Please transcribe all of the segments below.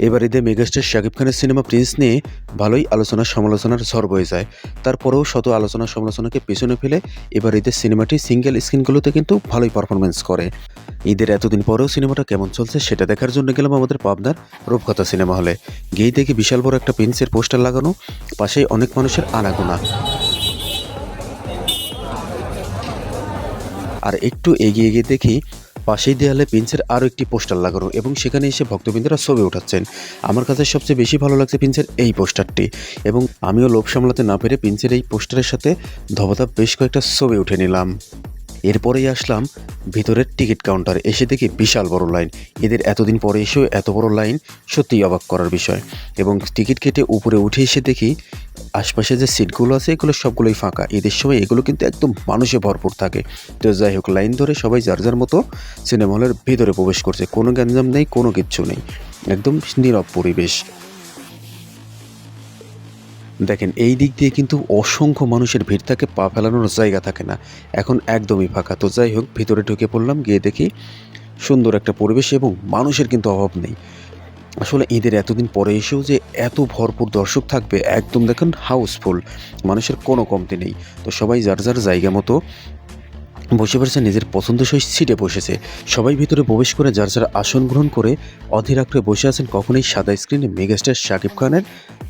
এবার ঈদে মেগাস্টার শাকিব খানের সিনেমা প্রিন্স নিয়ে ভালোই আলোচনা সমালোচনার ঝড় বয়ে যায়। তারপরেও শত আলোচনা সমালোচনাকে পেছনে ফেলে এবার ঈদের সিনেমাটি সিঙ্গেল স্ক্রিনগুলোতে কিন্তু ভালোই পারফরমেন্স করে। ঈদের এতদিন পরেও সিনেমাটা কেমন চলছে সেটা দেখার জন্য গেলাম আমাদের পাবনার রূপকথা সিনেমা হলে। গিয়েই দেখি বিশাল বড় একটা প্রিন্সের পোস্টার লাগানো, পাশেই অনেক মানুষের আনাগোনা। আর একটু এগিয়ে গিয়ে দেখি পাশেই দেয়ালে প্রিন্সের আরও একটি পোস্টার লাগানো এবং সেখানে এসে ভক্তবৃন্দরা ছবি উঠাচ্ছেন। আমার কাছে সবচেয়ে বেশি ভালো লাগছে প্রিন্সের এই পোস্টারটি, এবং আমিও লোভ সামলাতে না পেরে প্রিন্সের এই পোস্টারের সাথে ধবধাপ বেশ কয়েকটা ছবি উঠে নিলাম। এরপরেই আসলাম ভিতরের টিকিট কাউন্টারে, এসে দেখি বিশাল বড় লাইন। এদের এতদিন পরে এসেও এত বড় লাইন সত্যিই অবাক করার বিষয়। এবং টিকিট কেটে উপরে উঠে এসে দেখি আশপাশে যে সিটগুলো আছে এগুলো সবগুলোই ফাঁকা। ঈদের সময় এগুলো কিন্তু একদম মানুষে ভরপুর থাকে। তো যাই হোক, লাইন ধরে সবাই যার যার মতো সিনেমা হলের ভিতরে প্রবেশ করছে। কোনো গ্যাঞ্জাম নেই, কোনো কিচ্ছু নেই, একদম নীরব পরিবেশ। দেখেন, এই দিক দিয়ে কিন্তু অসংখ্য মানুষের ভিড় থাকে, পা ফেলানোর জায়গা থাকে না। এখন একদমই ফাঁকা। তো যাই হোক, ভিতরে ঢুকে পড়লাম, গিয়ে দেখি সুন্দর একটা পরিবেশ এবং মানুষের কিন্তু অভাব নেই। আসলে ঈদের এতদিন পরে এসেও যে এত ভরপুর দর্শক থাকবে, একদম দেখেন হাউসফুল, মানুষের কোনো কমতি নেই। তো সবাই যার যার জায়গা মতো বসে পড়েছে, নিজের পছন্দসই সিটে বসেছে। সবাই ভিতরে প্রবেশ করে যার যার আসন গ্রহণ করে অধীর আগ্রহে বসে আছেন কখনই সাদা স্ক্রিনে মেগাস্টার শাকিব খানের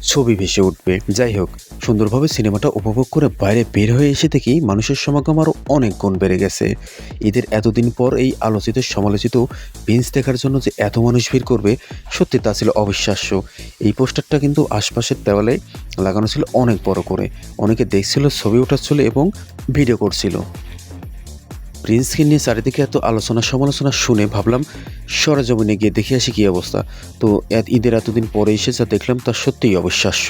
ছবি ভেসে উঠবে। যাই হোক, সুন্দরভাবে সিনেমাটা উপভোগ করে বাইরে বের হয়ে এসে দেখি মানুষের সমাগম আরও অনেক গুণ বেড়ে গেছে। ঈদের এতদিন পর এই আলোচিত সমালোচিত প্রিন্স দেখার জন্য যে এত মানুষ ভিড় করবে, সত্যি তা ছিল অবিশ্বাস্য। এই পোস্টারটা কিন্তু আশপাশের দেওয়ালে লাগানো ছিল অনেক বড় করে। অনেকে দেখছিল, ছবি ওঠাচ্ছিল এবং ভিডিও করছিল। প্রিন্সকে নিয়ে চারিদিকে এত আলোচনা সমালোচনা শুনে ভাবলাম সরেজমিনে গিয়ে দেখে আসি কী অবস্থা। তো ঈদের এতদিন পরে এসে যা দেখলাম তা সত্যিই অবিশ্বাস্য।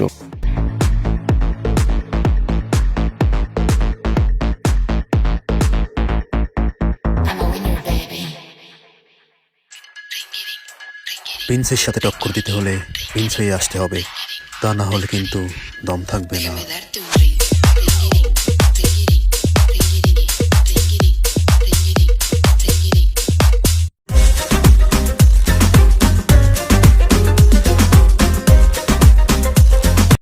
প্রিন্সের সাথে টক্কর দিতে হলে প্রিন্স হয়ে আসতে হবে, তা না হলে কিন্তু দম থাকবে না।